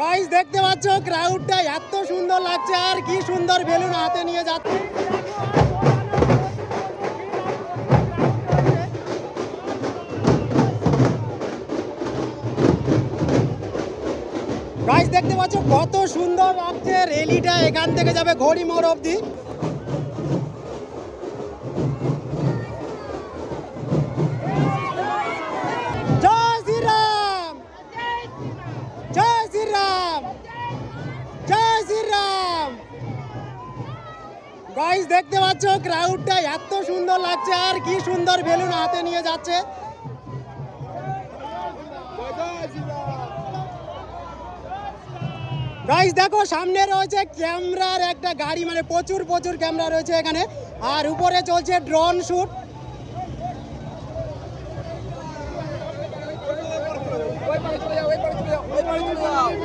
Guys দেখতে পাচ্ছ ক্রাউডটা এত সুন্দর লাগছে আর কি সুন্দর বেলুন হাতে নিয়ে যাচ্ছে। গাইস দেখতে পাচ্ছ কত সুন্দর লাগছে রেলিটা এখান থেকে যাবে ঘড়ি মোড় অবধি। জয় শ্রীরাম জয় শ্রীরাম জয় শ্রীরাম। গাইস দেখতে পাচ্ছ ক্রাউডটা এত সুন্দর লাগছে আর কি সুন্দর বেলুন হাতে নিয়ে যাচ্ছে। গাইস দেখো সামনে রয়েছে ক্যামেরার একটা গাড়ি, মানে প্রচুর ক্যামেরা রয়েছে এখানে, আর উপরে চলছে ড্রোন শুট।